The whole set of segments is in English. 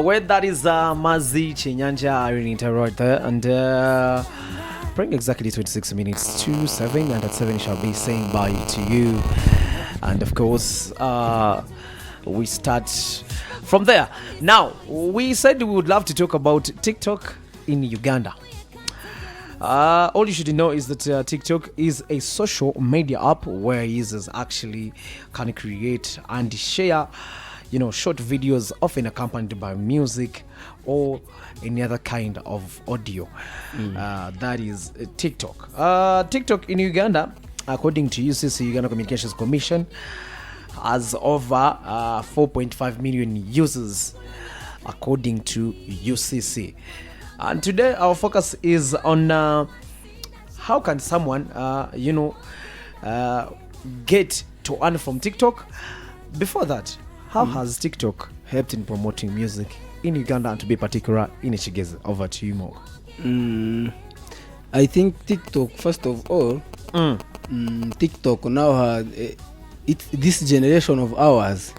Where that is Mazi Chinyanja Irinita right there, and bring exactly 26 minutes to 7, and at 7 shall be saying bye to you. And of course, we start from there. Now, we said we would love to talk about TikTok in Uganda. All you should know is that TikTok is a social media app where users actually can create and share short videos, often accompanied by music or any other kind of audio. That is TikTok. TikTok in Uganda, according to UCC, Uganda Communications Commission, has over 4.5 million users, according to UCC. And today our focus is on how can someone, get to earn from TikTok. Before that, how has TikTok helped in promoting music in Uganda, and to be particular in Kigezi? Over to you, Mo. I think TikTok, first of all, TikTok now has this generation of ours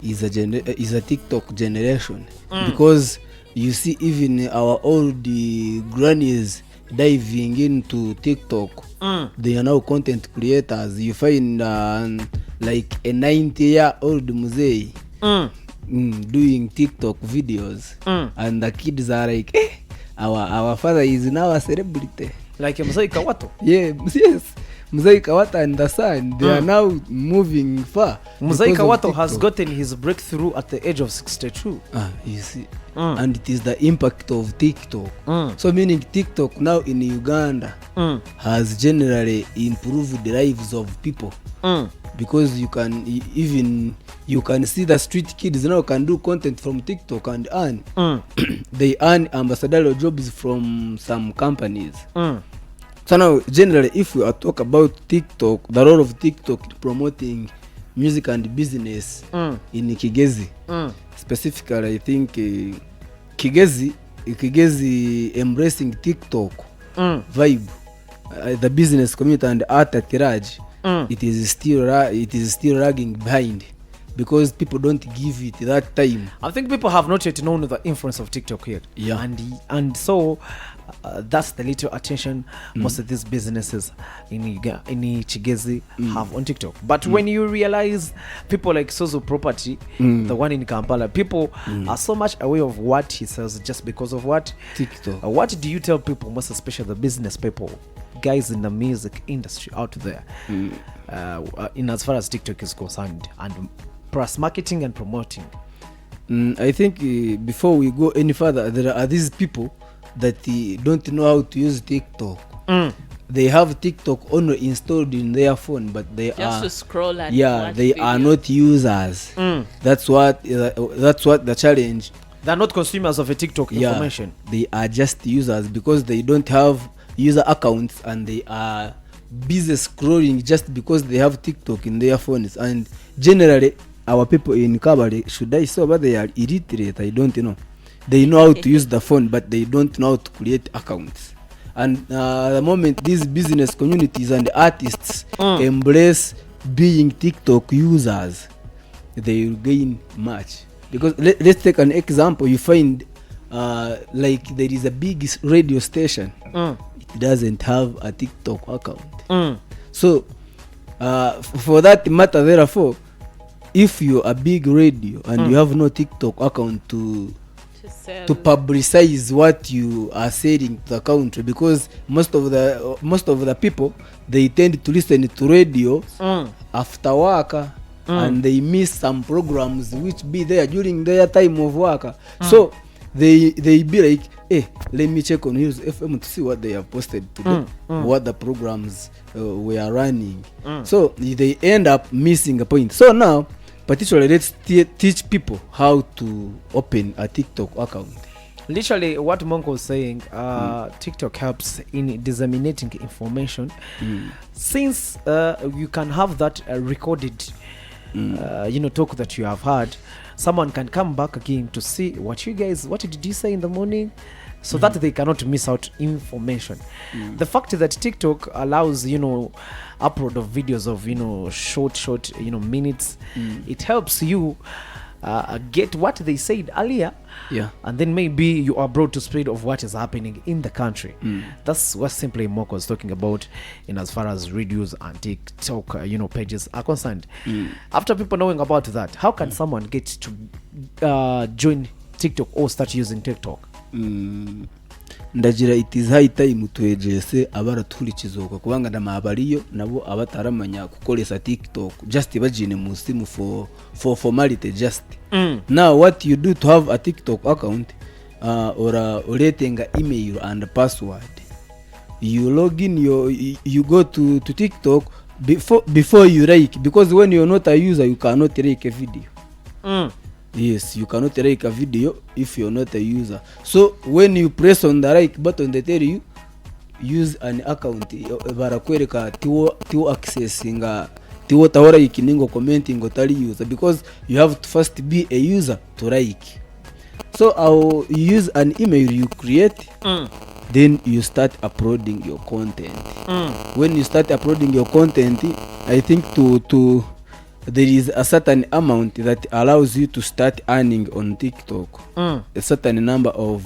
is a TikTok generation, because you see even our old grannies diving into TikTok. They are now content creators. You find like a 90-year-old muzei doing TikTok videos, and the kids are like, our father is now a celebrity. Like Mzee Kawato. Yes, Mzee Kawato and the son, they are now moving far. Mzee Kawato has gotten his breakthrough at the age of 62. You see. And it is the impact of TikTok. So meaning TikTok now in Uganda has generally improved the lives of people, because you can see the street kids now can do content from TikTok and earn. They earn ambassadorial jobs from some companies. So now generally, if we are talk about TikTok, the role of TikTok in promoting music and business in Kigezi, specifically I think Kigezi embracing TikTok vibe, the business community and art at large, it is still lagging behind, because people don't give it that time. I think people have not yet known the influence of TikTok yet. Yeah. And so that's the little attention most of these businesses in Kigezi have on TikTok. But when you realize people like Sozo Property, the one in Kampala, people are so much aware of what he sells just because of what? TikTok. What do you tell people, most especially the business people, guys in the music industry out there, in as far as TikTok is concerned, and plus marketing and promoting? I think before we go any further, there are these people that don't know how to use TikTok. They have TikTok only installed in their phone, but they just to scroll and they video. are not users. That's what the challenge. They're not consumers of a TikTok information. They are just users, because they don't have user accounts, and they are busy scrolling just because they have TikTok in their phones. And generally our people in Kabale, should I say, but they are illiterate? I don't know. They know how to use the phone, but they don't know how to create accounts. And the moment these business communities and artists embrace being TikTok users, they will gain much. Because let's take an example. You find like there is a big radio station. It doesn't have a TikTok account. So for that matter, therefore, if you're a big radio and you have no TikTok account to publicize what you are selling to the country, because most of the people, they tend to listen to radio after work, and they miss some programs which be there during their time of work. So they be like, hey, let me check on Hills FM to see what they have posted today, what the programs we are running. So they end up missing a point. So now, particularly, let's teach people how to open a TikTok account. Literally, what Monk was saying, TikTok helps in disseminating information, since you can have that recorded, talk that you have had. Someone can come back again to see what did you say in the morning, so that they cannot miss out information. The fact that TikTok allows, upload of videos of, short, minutes, it helps you get what they said earlier, Yeah. and then maybe you are brought to speed of what is happening in the country. That's what simply Moko was talking about in as far as radios and TikTok pages are concerned. After people knowing about that, how can someone get to join TikTok or start using TikTok? Ndagira it is high time twegese abaraturikizoka kubanga ndamabariyo nabo abataramanya kukolesa TikTok just bajine mu simu for formality just. Now what you do to have a TikTok account, or uletenga email and password, you log in you go to TikTok before you like, because when you're not a user you cannot like a video. Yes, you cannot like a video if you're not a user. So when you press on the like button, they tell you use an account. Barakwereka tiwo accessing tiwo tawara ikiningo commenting otali user, because you have to first be a user to like. So I'll use an email you create, then you start uploading your content. When you start uploading your content, I think to there is a certain amount that allows you to start earning on TikTok. A certain number of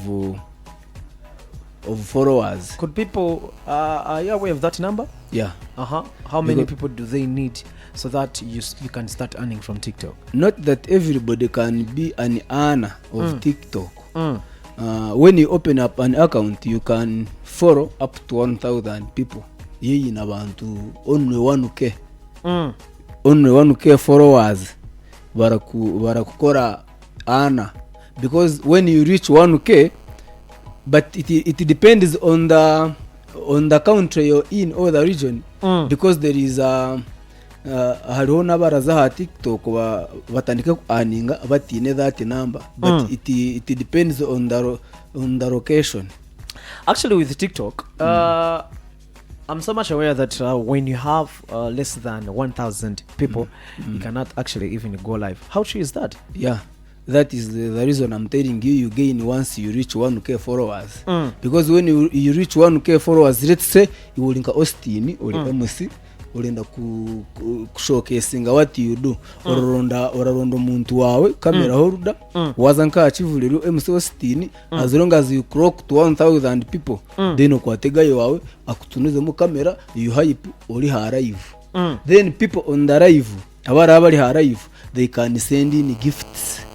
followers. Could people are you aware of that number? Yeah. How many people do they need so that you can start earning from TikTok? Not that everybody can be an earner of TikTok. When you open up an account, you can follow up to 1,000 people. Yeye na bantu only 1k. Only 1k followers barakukora ana, because when you reach 1k, but it depends on the country you're in or the region, because there is hariho n'abaraza ha TikTok batandika earninga batine that number, but it depends on the location. Actually with TikTok, I'm so much aware that when you have less than 1,000 people, you cannot actually even go live. How true is that? Yeah, that is the reason I'm telling you gain once you reach 1k followers. Because when you reach 1k followers, let's say you will link Austin or MC, urenda kushowcasing what you do, oraronda muntu wawe kamera holder wazanka achivuliro MC Austin, as long as you clock to 1,000 people, then okwategayo wawe akutunuze mu kamera, you hype uri ha live. Then people on the live, abari ha live, they can send in gifts.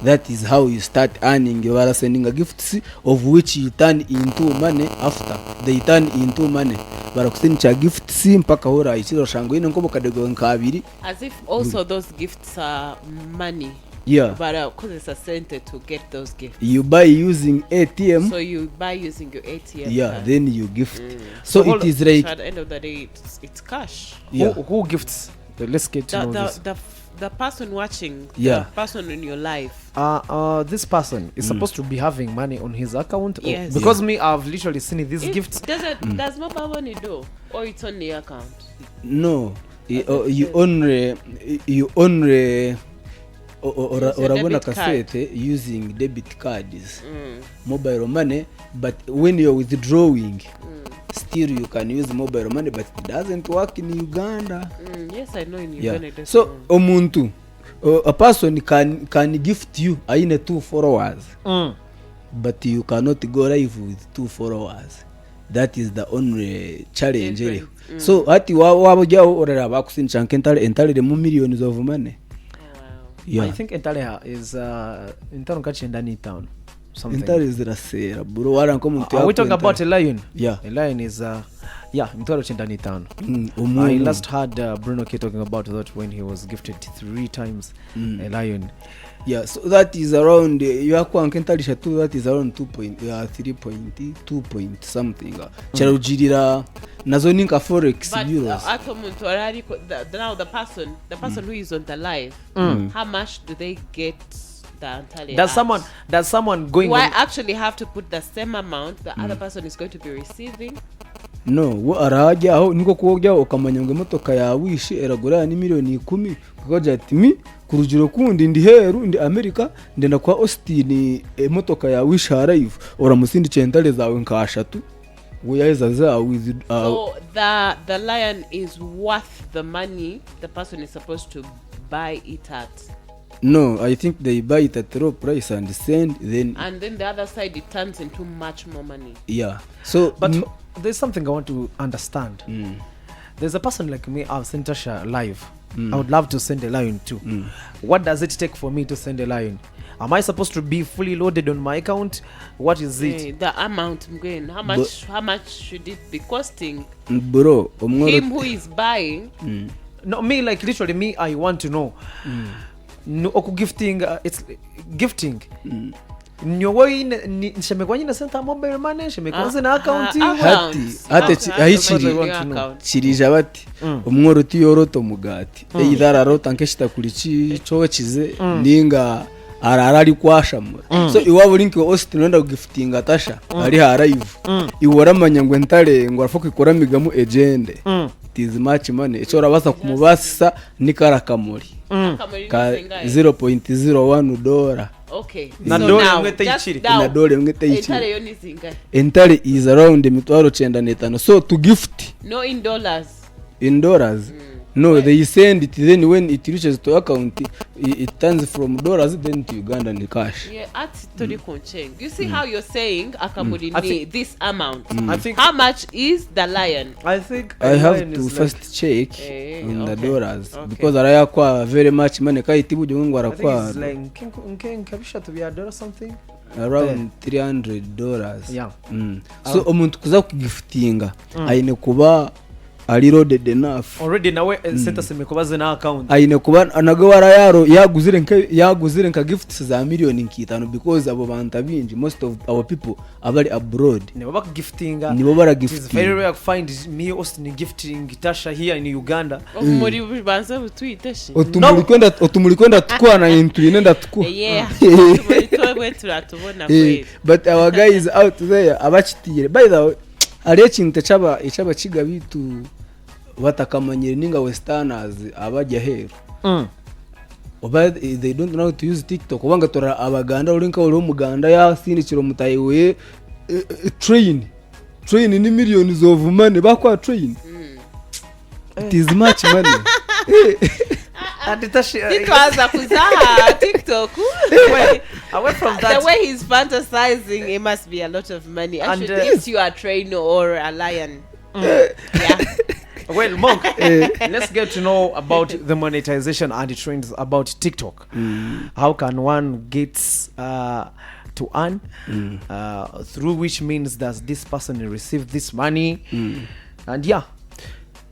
That is how you start earning. You are sending a gifts of which you turn into money after. They turn into money. Barakusendcha gifts mpaka hora ichiro shango ino nkobo kadego nkabiri. As if also those gifts are money. Yeah. But because it's a center to get those gifts. You buy using ATM. So you buy using your ATM. Yeah, card. Then you gift. So it is like. So at the end of the day, it's cash. Yeah. Who gifts? Let's get to know this. The person watching, yeah, the person in your life. This person is supposed to be having money on his account. Yes. Because me, I've literally seen these gifts. Does mobile money do, or it's on the account? No, you only orabona cassette using debit cards, mobile money, but when you're withdrawing, still you can use mobile money, but it doesn't work in Uganda. Yes, I know in Uganda. Yeah. So omuntu, a person can gift you aine 2 followers, but you cannot go live with 2 followers. That is the only challenge. So ati wabujao orera bakusincha entale mu millions of money. Yeah. I think Entale is in town ndani town. Entale is rasera bro, wala nko muntu. Are we talking about a lion? Yeah. A lion is Mtwaro Chendani town. I last heard Bruno K talking about that when he was gifted 3 times a lion. Yeah, so that is around yakwa nkentalisha tu, that is around 3.2 point something. Charujirira nazo ninka forex euros. But now the person who is on the live, how much do they get? Does someone going? Do I actually have to put the same amount the other person is going to be receiving? No, wo araja aho niko kuogya okamanya ngo motoka yawishe eragura ni milioni 10 kukoja timi kurujiro kundi ndi heru ndi America ndenda kwa Austin motoka yawishe arrive ora musindi chentale zawe nkashatu wo yaiza za with so the lion is worth the money the person is supposed to buy it at. No, I think they buy it at low price and send, then the other side it turns into much more money. Yeah. So but there's something I want to understand. There's a person like me, I've sent Tasha live. I would love to send a lion too. What does it take for me to send a lion? Am I supposed to be fully loaded on my account? What is it? The amount, how much should it be costing? Bro, him who is buying. No, me, like literally me, I want to know. No, gifting, it's gifting. Nyowe nshemekwa nyine senta mobile money nshemekwa na account chirija bati umworo utiyoroto mugati eyidhararota nkeshita kurichi chowe chize ninga ararari kwashamo so iwabo linki Austin nenda giftinga Tasha ari harive iwora manyangwe ntare ngo arafoko ikora migamu agende it is much money icyo rabaza kumubasisa nikarakamuri ka $0.01. Okay. Na so dole now, mwete just ichiri. now, na dole mwete ichiri. entire yoni zinga. Entire is around $9,500. So to gift. No, in dollars. In dollars. No, right. They send it, then when it reaches to account, it turns from dollars then to Ugandan cash. Yeah, at Torikoncheng. You see how you're saying Akamuri this amount. I think how much is the lion? I think I have to first check on the dollars because araya kwa very much money kai tibuje ngo arakwa. It's like nkabisha to be a dollar something around $300. Yeah. So omuntu kuza kugiftinga aine kuba ari loaded enough already nawe center semekubaze na account aine kuba anagawara yaro yaguzire nka gifts za million nkitano because abo bantu abinji most of our people abari abroad nibo bakagiftinga nibo bara gifting. It's very rare to find me Austin gifting Tasha here in Uganda. Muri banza butwiteshe otumuri kwenda tukwana into inenda tukwa yeah tumuri turatubona kweli but our guys out there abachitire by the way ari ikintu cyaba kigabitu batakamanyira ninga westerners abajya hero they don't know how to use TikTok obanga tora abaganda urinka uri umuganda yasinikiro mutayiwe train ni millions of money bakwa train it is much money and it was kuzaha TikTok away from that the way he's fantasizing it must be a lot of money. I should if you are a trainer or a lion. Yeah. Well, Monk, let's get to know about the monetization and the trends about TikTok. How can one get to earn? Through which means does this person receive this money? And yeah,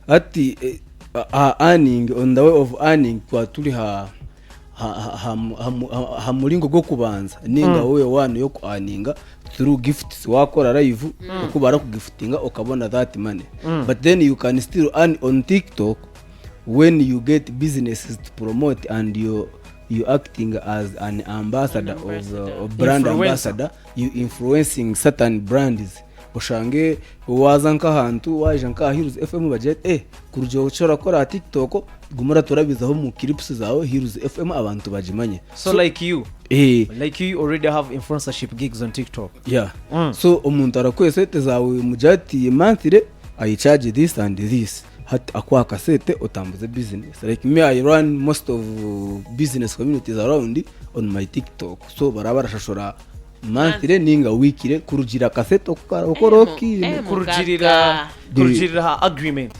at the earning on the way of earning kwa tuli hamulingo go kubanza ninga wewe wano yo earninga through gifts wakora live ukubara ku giftinga ukabona that money but then you can still earn on TikTok when you get businesses to promote and you acting as an ambassador of brand ambassador, you influencing certain brands. Ushange waza nkahantu waje nka Heroes FM budget kurujo ushora kora TikTok gumura turabizaho mu clips zawe Heroes FM abantu bajimanye. So like you like you already have influencership gigs on TikTok. Yeah. So umuntu arakwesete zawe mujati monthly I charge this and this hat akwa kasete utambuze business. Like me I run most of business communities around on my TikTok. So barabara shashora monthly ninga weekly kurujira kaseto ukoroki kurujira agreement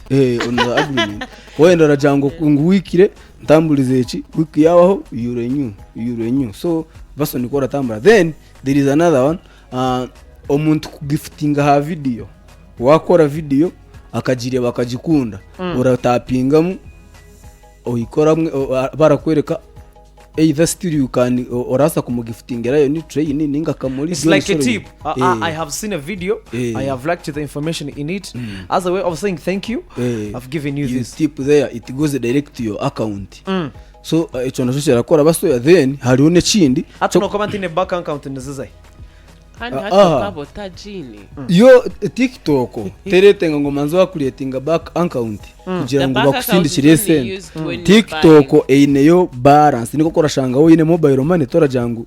on the agreement wenda rajango kungu weekly ntambulize iki wiki yaho you renew so baso nikora tambura. Then there is another one omuntu kugiftinga ha video wakora video akagire bakagikunda uratapingamu oyikora barakwereka either still you can orasa kumugiftingira yo ni train ninga kamuri. It's like a tip. I have seen a video. I have liked the information in it as a way of saying thank you. I've given you this tip there, it goes direct to your account. So ico nasho rakora baso then hariho ne kindi atuno comment in a bank account ndizizai kandi hatokabo tajini yo TikTok teretenga ngo manzo wa creating back account kugira ngo bakusindikire sen TikTok eineyo balance niko korashanga wo ine mobile money tora jangu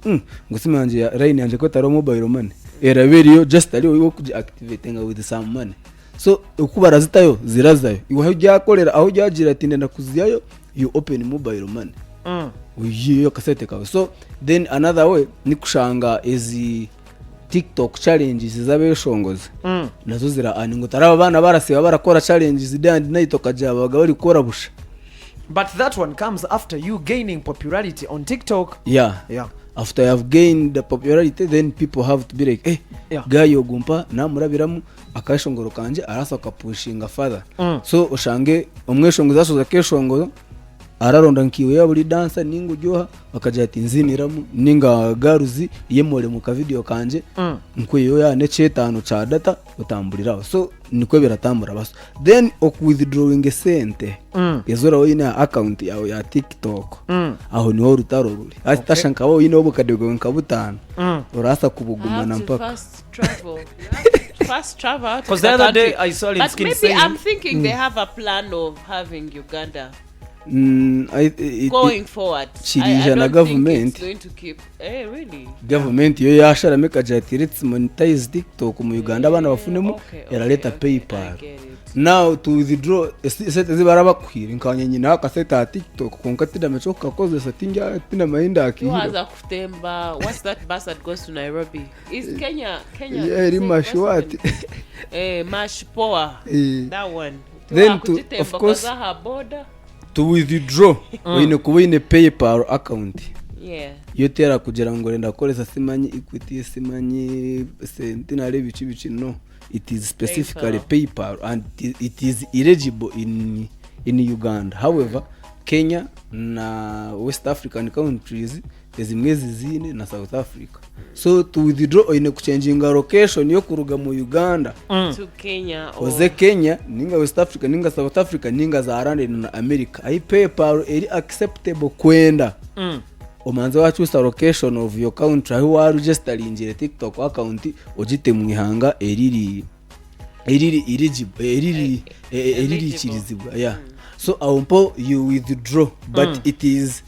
ngo simanje ya line yanje ko taro mobile money era video just ali wo kuactivating with some money. So ukubara zitayo zirazayo iwo hajya korera aho jyagira ati ndenda kuziyayo you open mobile money uyiyo kasete kawe. So then another way ni kushanga ezi TikTok challenges z'abeshongozi nazo zira aningo taraba bana barasiba barakora challenges dandi nayitoka jabaga bari kora busha. But that one comes after you gaining popularity on TikTok. Yeah. After you have gained the popularity, then people have to be like, gayo gumpa namurabiramu akashongoro kanje arasa kapushinga further. So ushange umweshongoza asoza keshongozo araronda nkiwe ya buri dancer ningu joha bakaja ati nziniramu ninga garuzi yemole mu ka video kanje nkweyo ya ne chetano cha data utambuliraho. So nikwe biratambura baso. Then withdrawing sente yazora wina account yawe ya TikTok aho niho rutaro ruri ati tashanka wo yino bukadego nkabutana urasa kubugumana mpaka fast travel because the other day I saw it skin saying I'm thinking they have a plan of having Uganda going forward. I don't government think it's going to keep really government yo yashara meka jatiritz monetize TikTok mu Uganda abana bafunemo yaraleta PayPal. Now to withdraw sete zibaraba kwira nkanye nyina akaseta TikTok konkatida mechoka koze setinga tina mainda akiri waza kutemba. What's that bus that goes to Nairobi? Is Kenya mashwati mashpoa that one. Then to of course to withdraw wine kuwine PayPal account yotera kugira ngo renda koreza simanyi Equity simanyi Sentinel bici no, it is specifically PayPal and it is eligible in Uganda. However, Kenya na West African countries ezimwezi zine na South Africa. So to withdraw ine kuchanginga location yo kuruga mu Uganda to Kenya or Kenya ninga West Africa ninga South Africa ninga za Ireland na America ai PayPal eri acceptable kwenda omanze wachusa location of your country aho wa register injire TikTok account ojite mu ihanga eriri chirizibwa. Yeah. So awumpo you withdraw but it is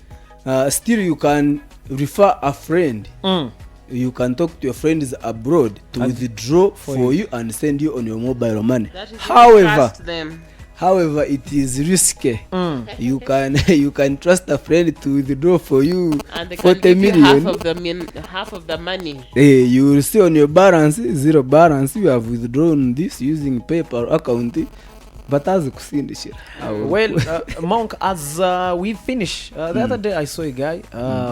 still you can refer a friend. You can talk to your friends abroad to withdraw for you and send you on your mobile money. However, it is risky. You can trust a friend to withdraw for you and they 40 can give million. Half of the money. You will see on your balance, zero balance. You have withdrawn this using PayPal account. But as Monk, as we finish, the other day I saw a guy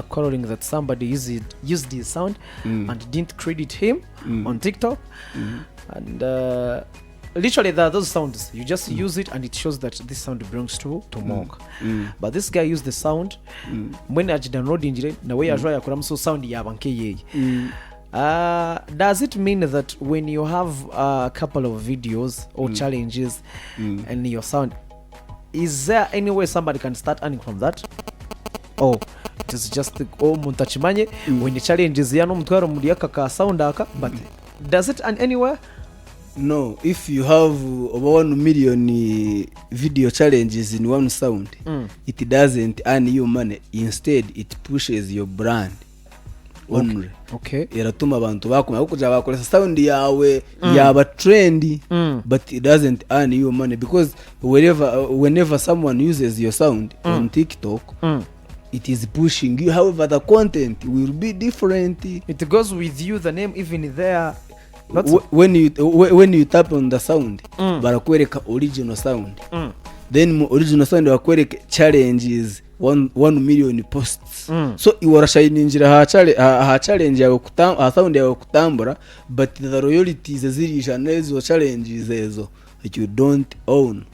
calling that somebody used his sound and didn't credit him on TikTok. And literally there are those sounds, you just use it and it shows that this sound belongs to Monk. But this guy used the sound when I download injire na way ajwa yakora so sound yabanke yeye. Does it mean that when you have a couple of videos or challenges and your sound, is there any way somebody can start earning from that? Or it is just muntachimanye when the challenges yano mutwaro mudiyaka ka sound aka, but does it earn anywhere? No, if you have over 1 million video challenges in one sound, it doesn't earn you money. Instead, it pushes your brand. Only. Okay. Iratuma abantu bakuma kuja bakolesa sound yawe yaba trendy, but it doesn't earn you money because whenever someone uses your sound on TikTok, it is pushing you. However, the content will be different. It goes with you, the name even there. When you tap on the sound, barakwereka original sound. Then original sound bakwereka challenges 1 million posts. So iwarashayininjira ha challenge yawe kutamba sound yawe kutambura, but the royalties zirisha nezo challenges ezo that you don't own.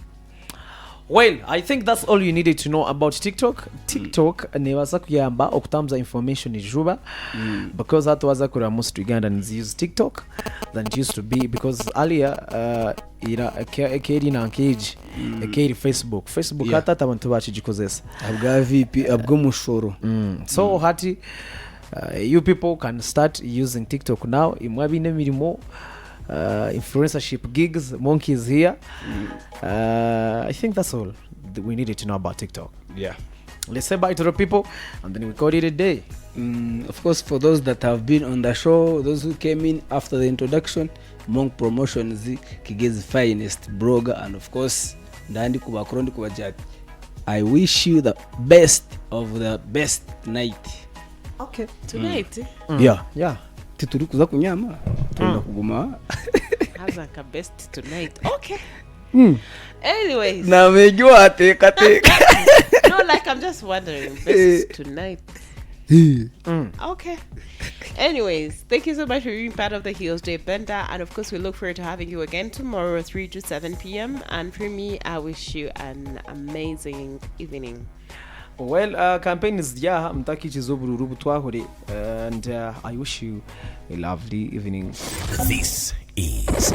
Well, I think that's all you needed to know about TikTok. TikTok nebaza kuyamba okutamza information ijuba because that was akura most Ugandans use TikTok than it used to be, because earlier ekeri na engage ekeri Facebook hata abantu bachijikozesa abwa VP abwo mushoro. So hati you people can start using TikTok now. Imwabi nemirimo influencership gigs. Monkey is here. I think that's all we needed to know about TikTok. Yeah. Let's say bye to the people and then we call it a day. Of course, for those that have been on the show, those who came in after the introduction, Monk Promotions, Kigezi's finest blogger, and of course, Ndandi Kubakrondi Kubajati. I wish you the best of the best night. Okay. Tonight. Yeah. Tituri kuza kunyama. Tunda kuguma. Has like a best tonight. Okay. Anyways. Na mejua teka. No, like I'm just wondering. Best tonight. Okay. Anyways, thank you so much for being part of the Heels Day Bender, and of course we look forward to having you again tomorrow 3 to 7 p.m. And for me, I wish you an amazing evening. Well, campaign is mtaki chizobururu butwahore, and I wish you a lovely evening. This is